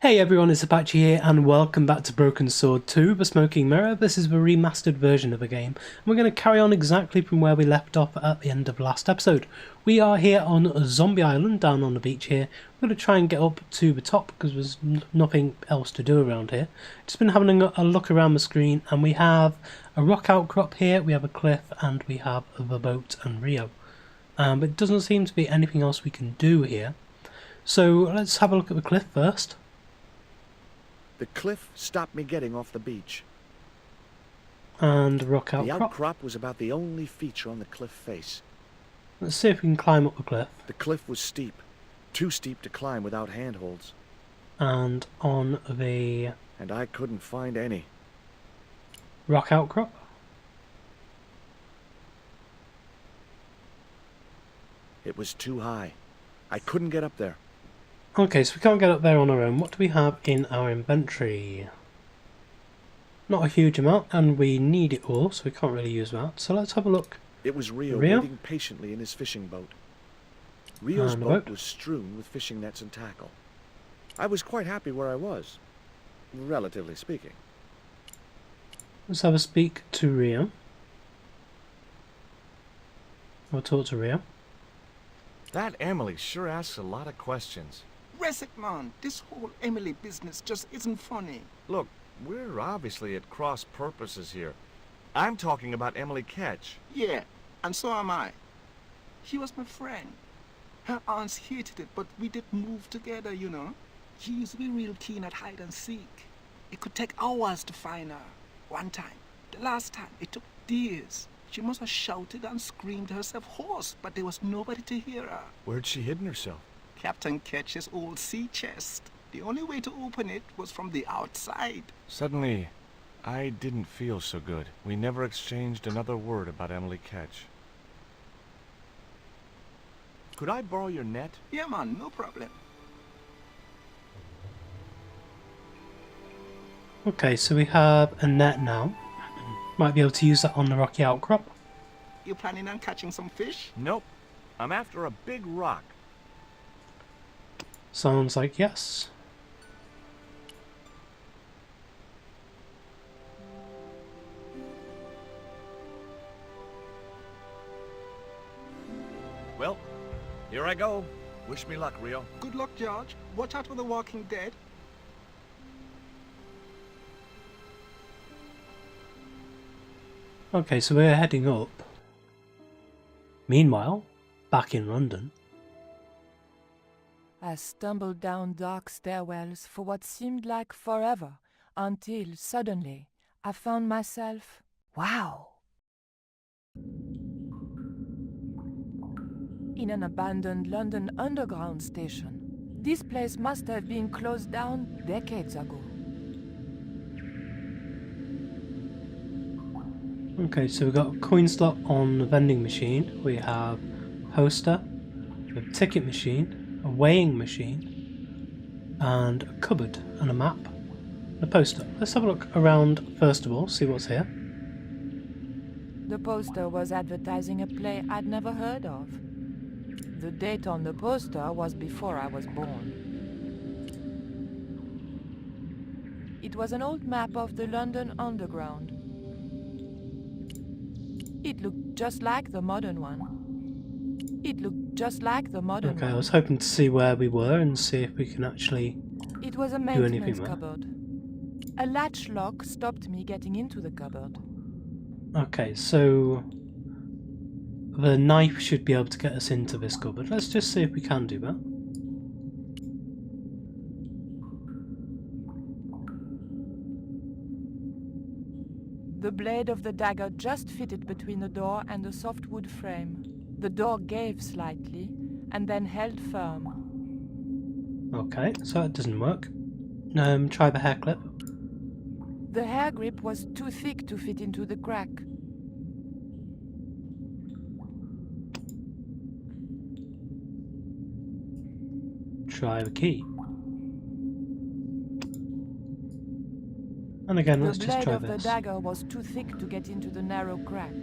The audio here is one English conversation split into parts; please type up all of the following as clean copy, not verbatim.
Hey everyone, it's Apache here and welcome back to Broken Sword 2, The Smoking Mirror. This is the remastered version of the game. And we're going to carry on exactly from where we left off at the end of last episode. We are here on Zombie Island, down on the beach here. We're going to try and get up to the top because there's nothing else to do around here. Just been having a look around the screen and we have a rock outcrop here, we have a cliff and we have the boat and Rio. But it doesn't seem to be anything else we can do here. So let's have a look at the cliff first. The cliff stopped me getting off the beach. And rock outcrop. The outcrop was about the only feature on the cliff face. Let's see if we can climb up the cliff. The cliff was steep. Too steep to climb without handholds. And on the... And I couldn't find any. rock outcrop. It was too high. I couldn't get up there. Okay, so we can't get up there on our own. What do we have in our inventory? Not a huge amount, and we need it all, so we can't really use that. So let's have a look. It was Rio waiting patiently in his fishing boat. Rio's boat was strewn with fishing nets and tackle. I was quite happy where I was, relatively speaking. Let's have a speak to Rio. I'll talk to Rio. That Emily sure asks a lot of questions. Resik, man, this whole Emily business just isn't funny. Look, we're obviously at cross purposes here. I'm talking about Emily Ketch. Yeah, and so am I. She was my friend. Her aunts hated it, but we did move together, you know. She used to be real keen at hide and seek. It could take hours to find her. One time, the last time, it took days. She must have shouted and screamed herself hoarse, but there was nobody to hear her. Where'd she hidden herself? Captain Ketch's old sea chest. The only way to open it was from the outside. Suddenly, I didn't feel so good. We never exchanged another word about Emily Ketch. Could I borrow your net? Yeah, man, no problem. Okay, so we have a net now. Might be able to use that on the rocky outcrop. You planning on catching some fish? Nope. I'm after a big rock. Sounds like yes. Well, here I go. Wish me luck, Rio. Good luck, George. Watch out for the Walking Dead. Okay, so we're heading up. Meanwhile, back in London. I stumbled down dark stairwells for what seemed like forever, until suddenly I found myself, wow, in an abandoned London Underground station. This place must have been closed down decades ago. Okay, so we've got a coin slot on the vending machine. We have a poster, a ticket machine, a weighing machine, and a cupboard and a map, and a poster. Let's have a look around first of all, see what's here. The poster was advertising a play I'd never heard of. The date on the poster was before I was born. It was an old map of the London Underground. It looked just like the modern one. It looked just like the modern one. Okay, I was hoping to see where we were and see if we can actually It was a do anything maintenance there. cupboard. A latch lock stopped me getting into the cupboard. Okay, so the knife should be able to get us into this cupboard. Let's just see if we can do that. The blade of the dagger just fitted between the door and the softwood frame. The door gave slightly, and then held firm. Okay, so that doesn't work. Try the hair clip. The hair grip was too thick to fit into the crack. Try the key. And again, let's just try The blade of this. the dagger was too thick to get into the narrow crack.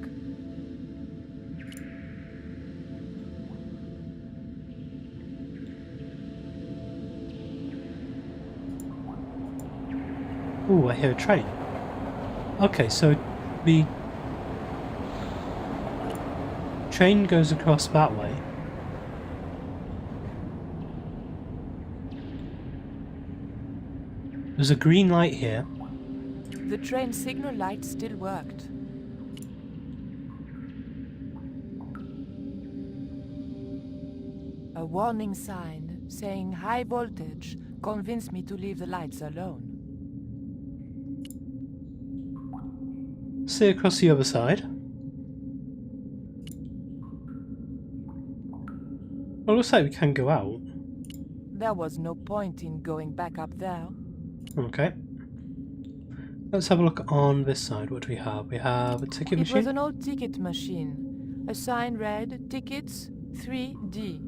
Ooh, I hear a train. Okay, so the train goes across that way. There's a green light here. The train signal light still worked. A warning sign saying high voltage convinced me to leave the lights alone. See across the other side. Well, looks like we can go out. There was no point in going back up there. Okay. Let's have a look on this side. What do we have? We have a ticket It machine. was an old ticket machine. A sign read, Tickets 3D.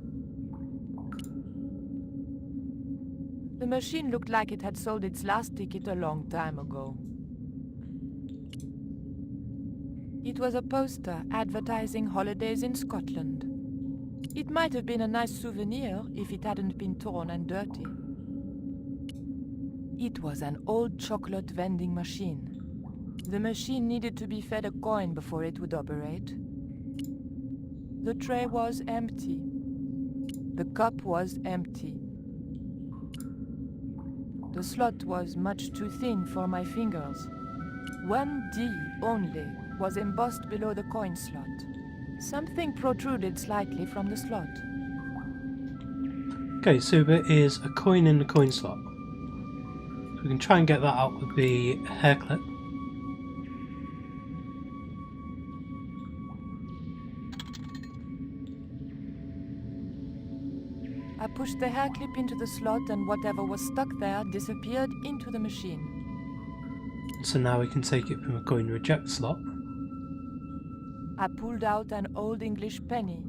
The machine looked like it had sold its last ticket a long time ago. It was a poster advertising holidays in Scotland. It might have been a nice souvenir if it hadn't been torn and dirty. It was an old chocolate vending machine. The machine needed to be fed a coin before it would operate. The tray was empty. The cup was empty. The slot was much too thin for my fingers. 1D only was embossed below the coin slot. Something protruded slightly from the slot. Okay, so there is a coin in the coin slot. So we can try and get that out with the hair clip. I pushed the hair clip into the slot and whatever was stuck there disappeared into the machine. So now we can take it from a coin reject slot. I pulled out an old English penny.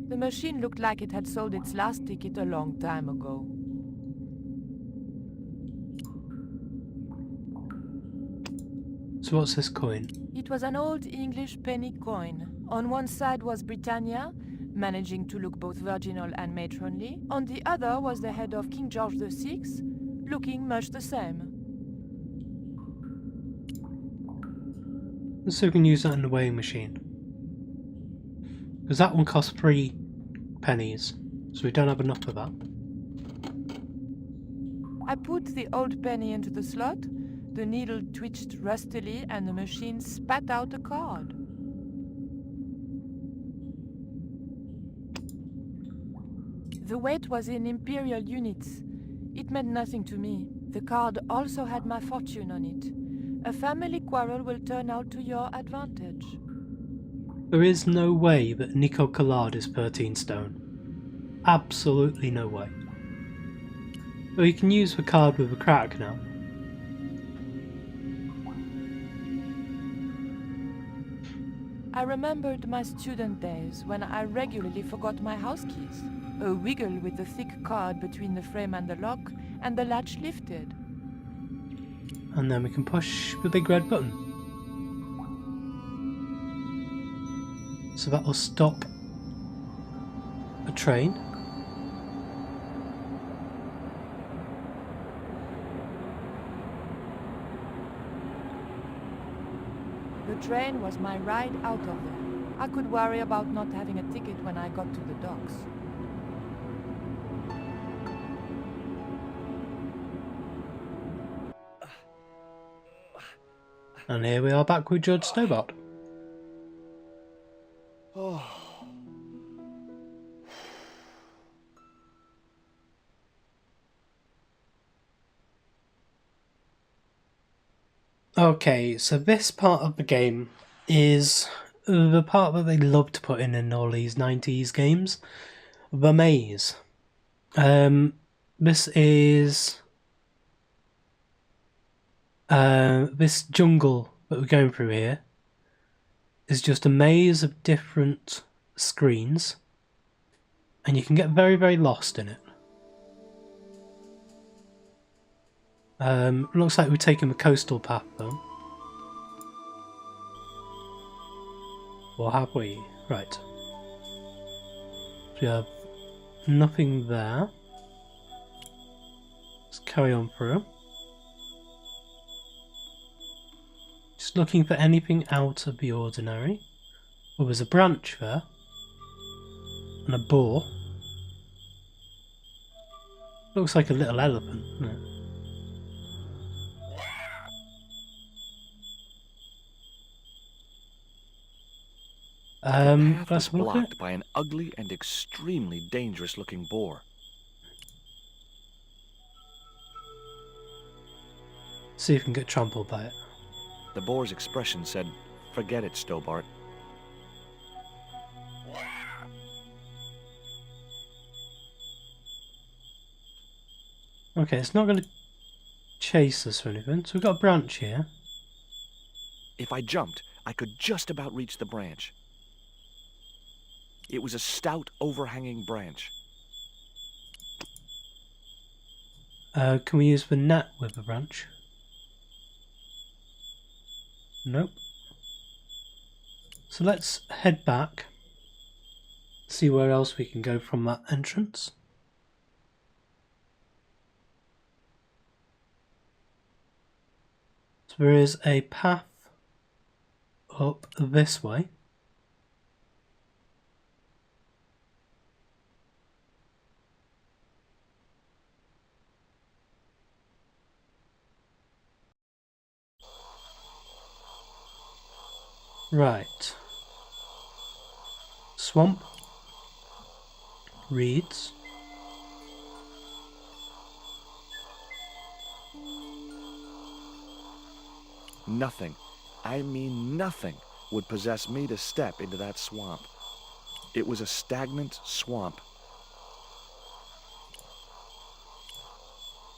The machine looked like it had sold its last ticket a long time ago. So what's this coin? It was an old English penny coin. On one side was Britannia, managing to look both virginal and matronly. On the other was the head of King George VI, looking much the same. So we can use that in the weighing machine. Because that one costs 3 pennies, so we don't have enough of that. I put the old penny into the slot, the needle twitched rustily and the machine spat out a card. The weight was in imperial units. It meant nothing to me. The card also had my fortune on it. A family quarrel will turn out to your advantage. There is no way that Nico Collard is 13 stone. Absolutely no way. But we can use the card with a crack now. I remembered my student days when I regularly forgot my house keys. A wiggle with the thick card between the frame and the lock, and the latch lifted. And then we can push the big red button. So that will stop a train. The train was my ride out of there. I could worry about not having a ticket when I got to the docks. And here we are back with George Stobbart. Okay, so this part of the game is the part that they love to put in all these 90s games. The maze. This is this jungle that we're going through here is just a maze of different screens, and you can get very, very lost in it. Looks like we're taking the coastal path though. Or have we? Right. We have nothing there. Let's carry on through. Just looking for anything out of the ordinary. Oh, there's a branch there. And a boar. Looks like a little elephant, doesn't it? The path let's was look at it. blocked by an ugly and extremely dangerous-looking boar. See if we can get trampled by it. The boar's expression said, "Forget it, Stobbart." Okay, it's not going to chase us or anything. So we've got a branch here. If I jumped, I could just about reach the branch. It was a stout, overhanging branch. Can we use the net with the branch? Nope. So let's head back. See where else we can go from that entrance. So there is a path up this way. Right. Swamp. Reeds. Nothing, I mean nothing, would possess me to step into that swamp. It was a stagnant swamp.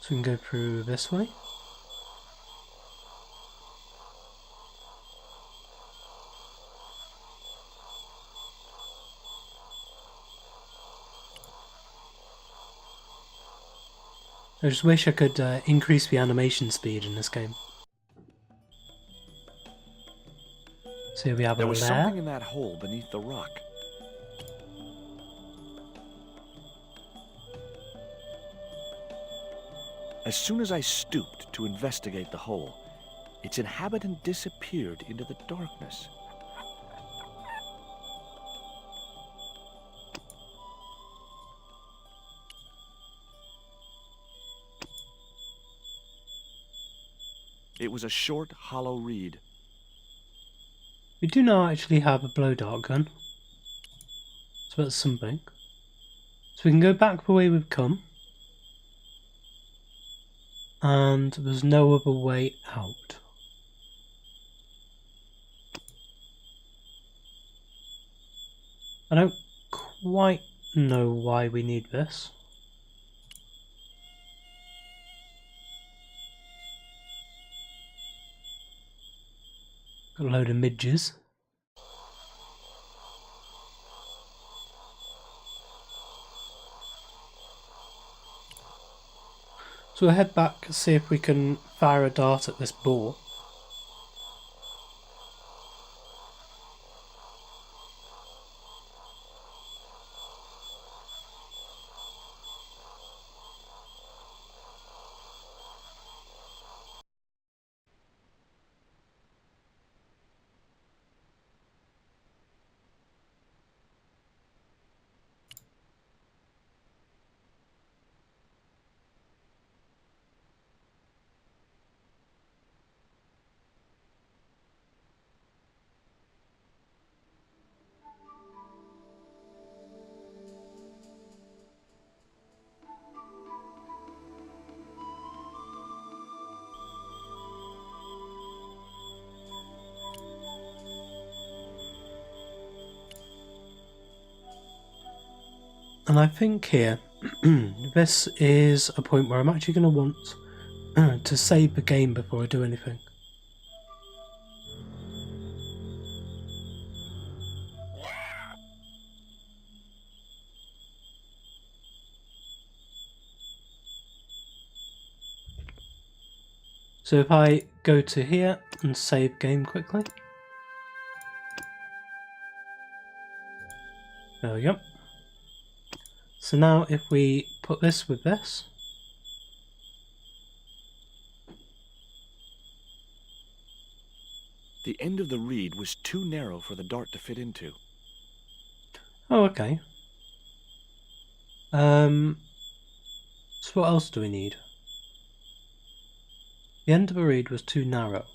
So we can go through this way. I just wish I could increase the animation speed in this game. So here we have There a was lair. something in that hole beneath the rock. As soon as I stooped to investigate the hole, its inhabitant disappeared into the darkness. It was a short, hollow reed. We do now actually have a blow dart gun. So that's something. So we can go back the way we've come. And there's no other way out. I don't quite know why we need this. Got a load of midges. So we'll head back and see if we can fire a dart at this boar. And I think here, this is a point where I'm actually going to want to save the game before I do anything. So if I go to here and save game quickly. There we go. So now if we put this with this, The end of the reed was too narrow for the dart to fit into. Oh, okay. So what else do we need? The end of a reed was too narrow.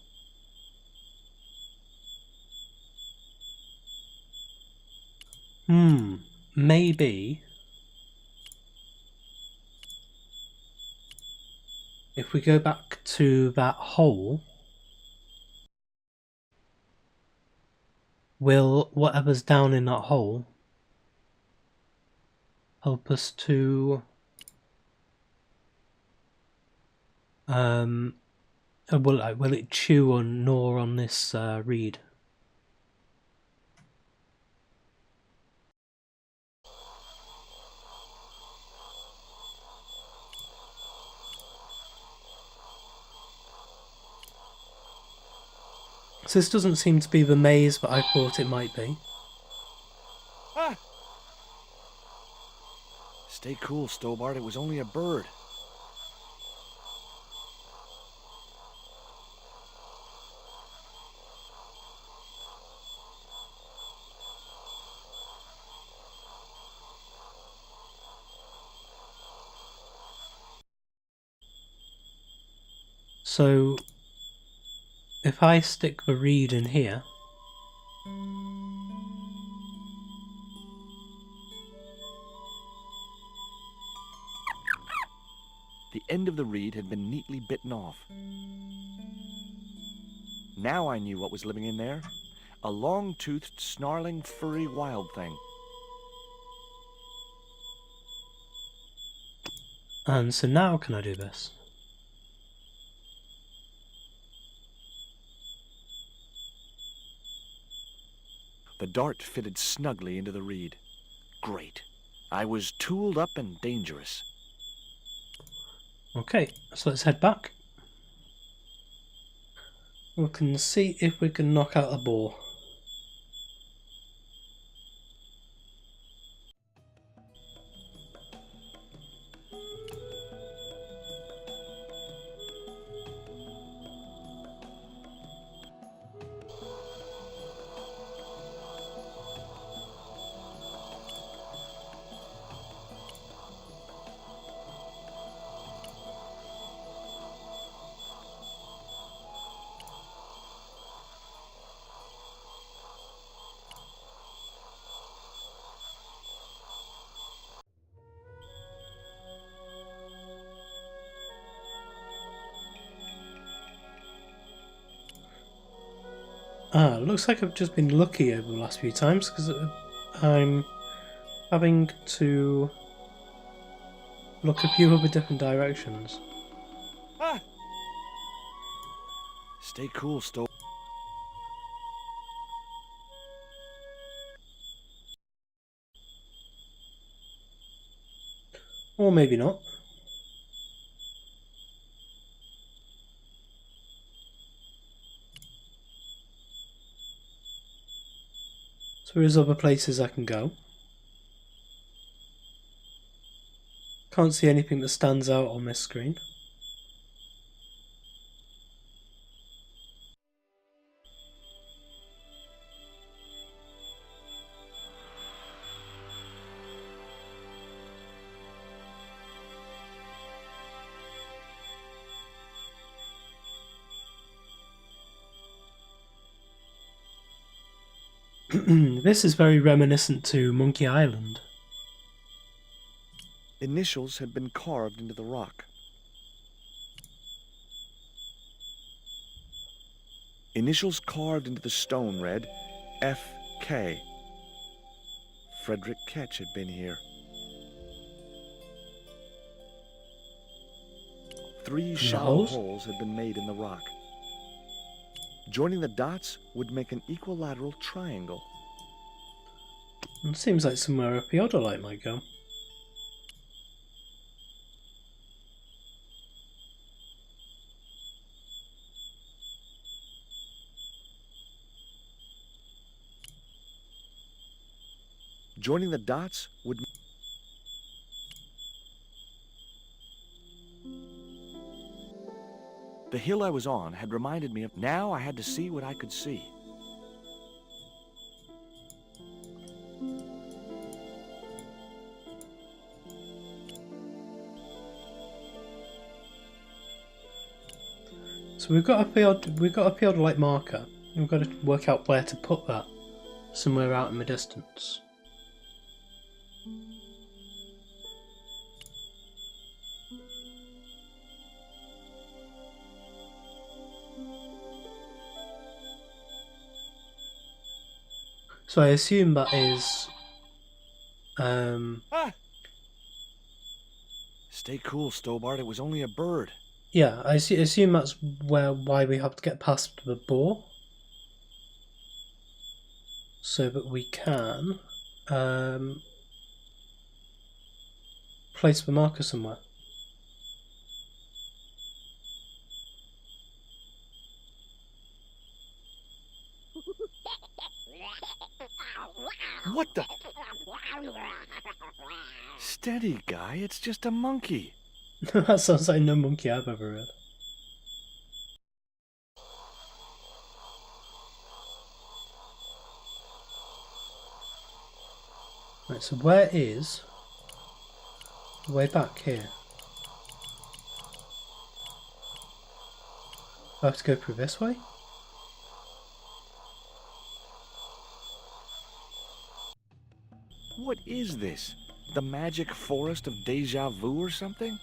Maybe if we go back to that hole, will whatever's down in that hole help us to will it chew or gnaw on this reed? So this doesn't seem to be the maze that I thought it might be. Ah! Stay cool, Stobbart. It was only a bird. So if I stick the reed in here, The end of the reed had been neatly bitten off. Now I knew what was living in there. A long-toothed, snarling, furry wild thing. and so now can I do this? The dart fitted snugly into the reed. Great. I was tooled up and dangerous. Okay, so let's head back. We can see if we can knock out a boar. Looks like I've just been lucky over the last few times because I'm having to look a few other different directions. Ah! Stay cool, Stobbart. Or maybe not. So there's other places I can go. Can't see anything that stands out on this screen. This is very reminiscent to Monkey Island. Initials had been carved into the rock. Initials carved into the stone read F.K. Frederick Ketch had been here. 3 shallow holes had been made in the rock. Joining the dots would make an equilateral triangle. It seems like somewhere a theodolite might go. Joining the dots would... The hill I was on had reminded me of... Now I had to see what I could see. So we've got a theodolite marker. We've got to work out where to put that. Somewhere out in the distance. So I assume that is Stay cool, Stobbart. It was only a bird. yeah, I assume that's why we have to get past the boar. So that we can place the marker somewhere. What the? Steady, guy. It's just a monkey. That sounds like no monkey I've ever read. Right, so where is the way back here? I have to go through this way? What is this? The magic forest of deja vu or something?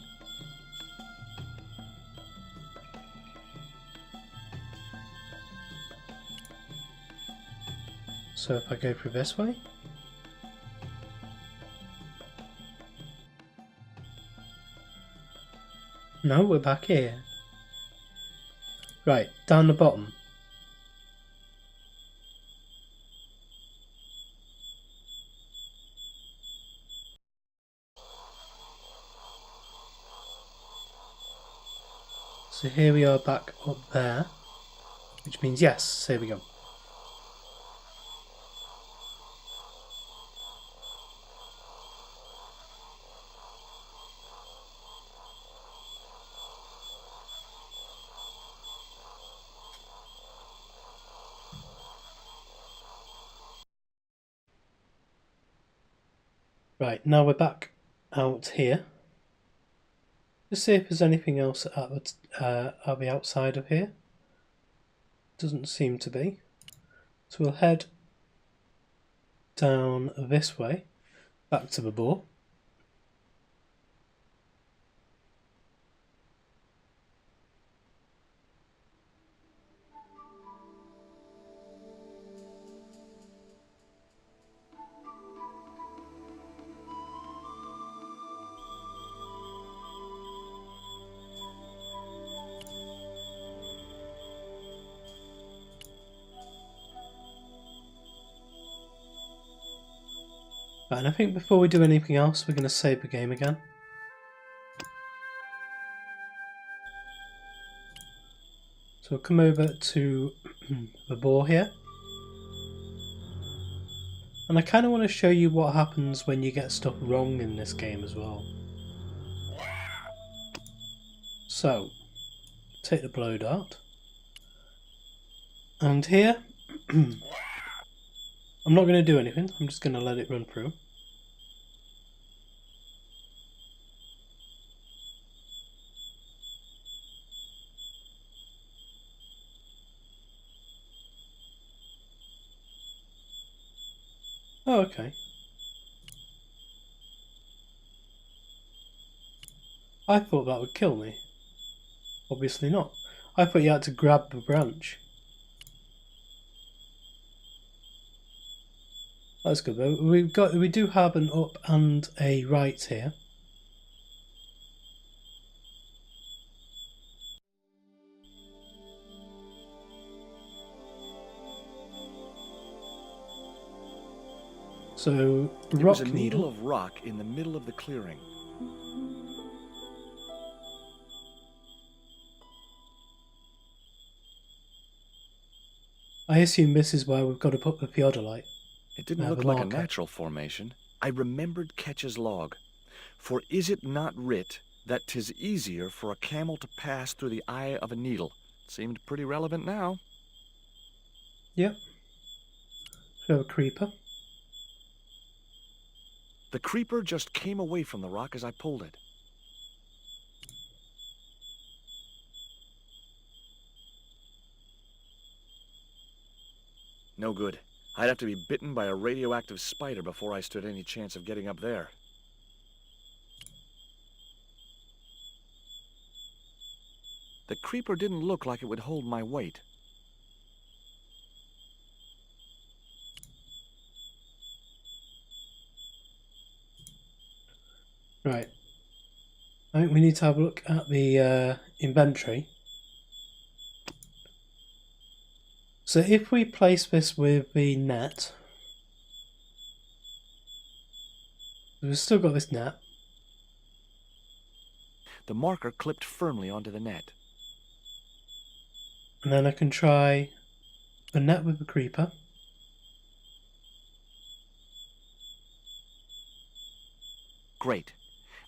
So if I go through this way? No, we're back here. Right, down the bottom. So here we are back up there, which means yes, here we go. Right, now we're back out here. Let's see if there's anything else at the outside of here. Doesn't seem to be. So we'll head down this way, back to the boar. Right, and I think before we do anything else, we're going to save the game again. So we'll come over to the boar here. And I kind of want to show you what happens when you get stuff wrong in this game as well. So, take the blow dart. And here, I'm not going to do anything, I'm just going to let it run through. Oh, okay. I thought that would kill me. Obviously not. I thought you had to grab the branch. That's good though. We do have an up and a right here. So There was a needle of rock in the middle of the clearing. I assume this is where we've got to put the theodolite. It didn't look like a natural formation. I remembered Ketch's log. For is it not writ, that 'tis easier for a camel to pass through the eye of a needle. Seemed pretty relevant now. Yep. We have a creeper. The creeper just came away from the rock as I pulled it. No good. I'd have to be bitten by a radioactive spider before I stood any chance of getting up there. The creeper didn't look like it would hold my weight. Right. I think we need to have a look at the inventory. So if we place this with the net, we've still got this net. The marker clipped firmly onto the net. And then I can try the net with the creeper. Great.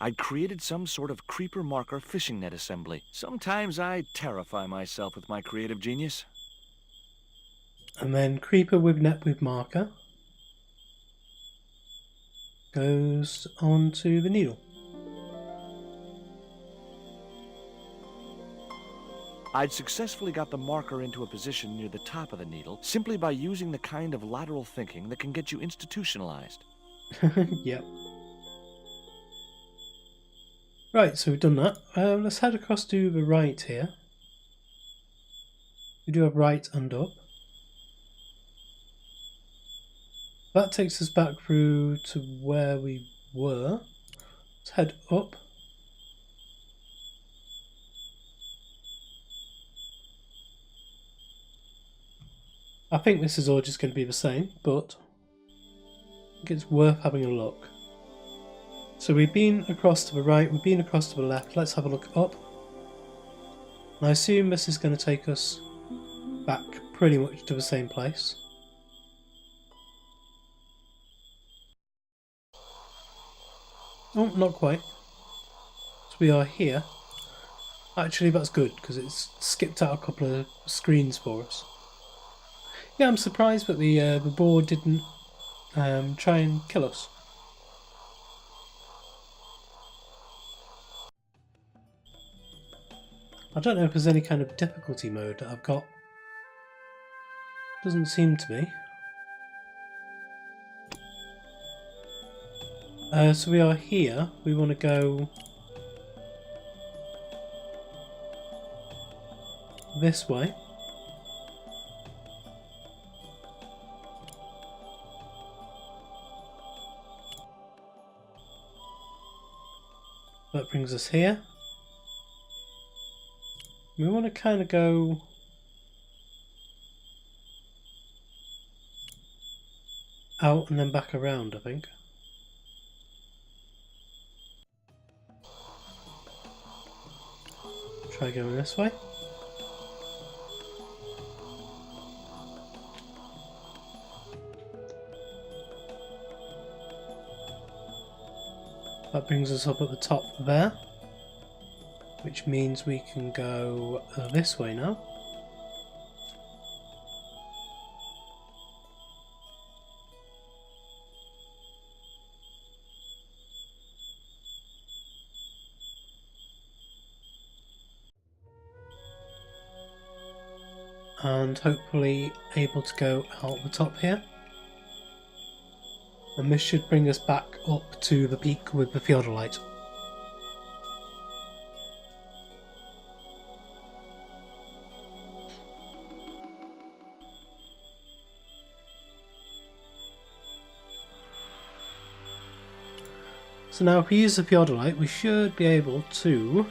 I'd created some sort of creeper marker fishing net assembly. Sometimes I terrify myself with my creative genius. And then creeper with net with marker goes onto the needle. I'd successfully got the marker into a position near the top of the needle simply by using the kind of lateral thinking that can get you institutionalized. Yep. Right, so we've done that. Let's head across to the right here. We do have right and up. That takes us back through to where we were. Let's head up. I think this is all just going to be the same, but I think it's worth having a look. So we've been across to the right, we've been across to the left. Let's have a look up. And I assume this is going to take us back pretty much to the same place. Oh, not quite. So we are here. Actually, that's good, because it's skipped out a couple of screens for us. Yeah, I'm surprised that the board didn't try and kill us. I don't know if there's any kind of difficulty mode that I've got. Doesn't seem to be. So we are here. We want to go this way. That brings us here. We want to kind of go out and then back around, I think. Try going this way. That brings us up at the top there, which means we can go this way now. And hopefully able to go out the top here. And this should bring us back up to the peak with the theodolite. So now if we use the theodolite, we should be able to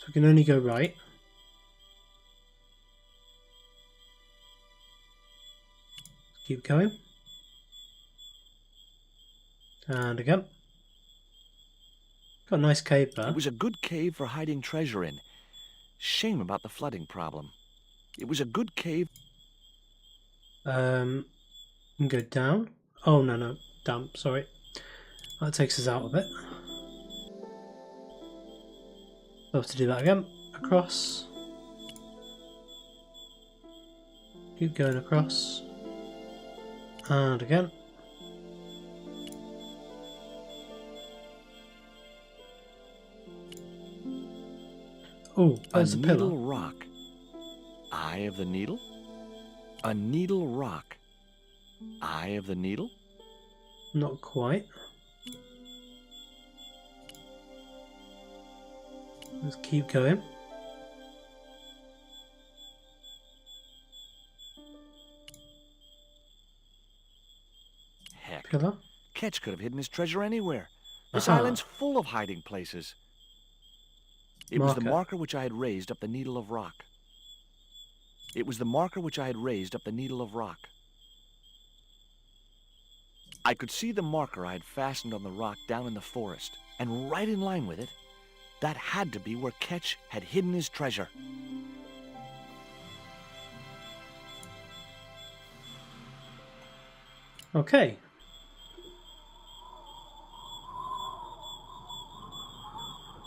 we can only go right. Keep going. And again. Got a nice cave there. It was a good cave for hiding treasure in. Shame about the flooding problem. It was a good cave. And go down. Oh no, damn, sorry. That takes us out of it. We'll have to do that again. Across. Keep going across. And again. Oh, there's a pillar. Needle rock. Eye of the needle? A needle rock. Eye of the needle? Not quite. Let's keep going. Heck, Pillar. Ketch could have hidden his treasure anywhere. This Aha. island's full of hiding places. It was the Marker. marker which I had raised up the needle of rock. It was the marker which I had raised up the needle of rock. I could see the marker I had fastened on the rock down in the forest, and right in line with it, that had to be where Ketch had hidden his treasure. Okay.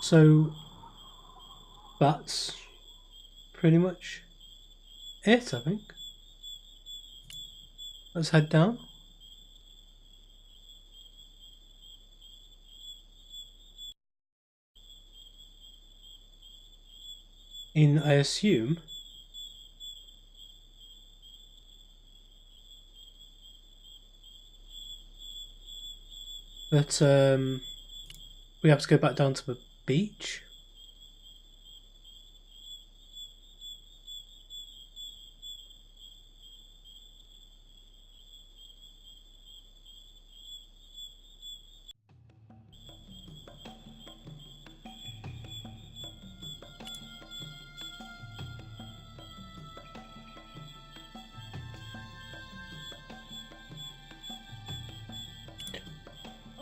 So that's pretty much it, I think. Let's head down. I assume that we have to go back down to the beach.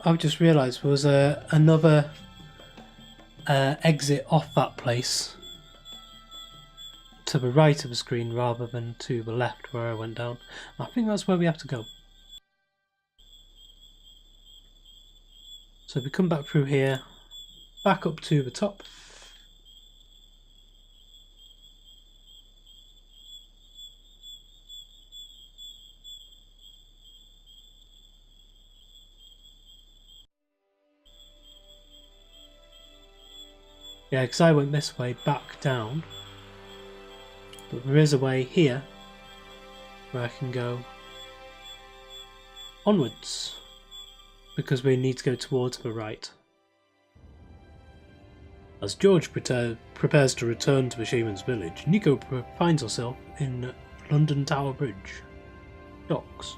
I've just realised there was another exit off that place to the right of the screen rather than to the left where I went down. I think that's where we have to go. So we come back through here, back up to the top. Yeah, because I went this way back down, but there is a way here where I can go onwards because we need to go towards the right. As George prepares to return to the Shaman's village, Nico finds herself in London Tower Bridge docks.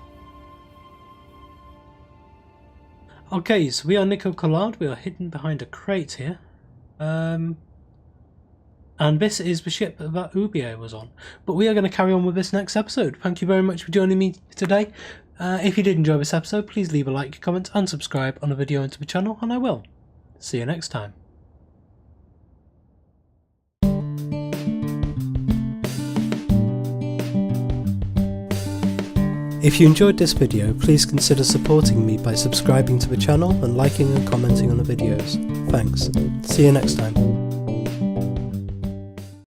Okay, so we are Nico Collard. We are hidden behind a crate here. And this is the ship that Ubier was on. But we are going to carry on with this next episode. Thank you very much for joining me today. If you did enjoy this episode, please leave a like, comment and subscribe on the video and to the channel, and I will. See you next time. If you enjoyed this video, please consider supporting me by subscribing to the channel and liking and commenting on the videos. Thanks. See you next time.